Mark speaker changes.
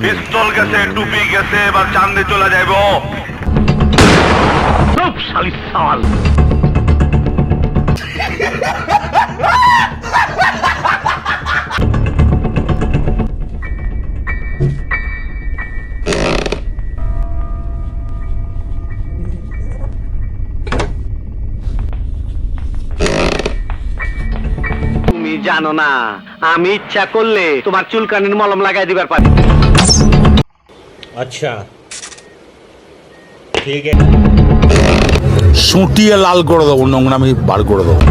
Speaker 1: পিস্তল গেছে, টুপি গেছে, এবার চান্দে চলে যাইব। সব শালি সাল।
Speaker 2: তুমি জানো না, আমি ইচ্ছা করলে তোমার চুলকানির মলম লাগাই দিবার পারি।
Speaker 3: अच्छा ठीक है
Speaker 4: সুটিয়ে লাল করে দেবো, নোংরামি বার করে দেবো।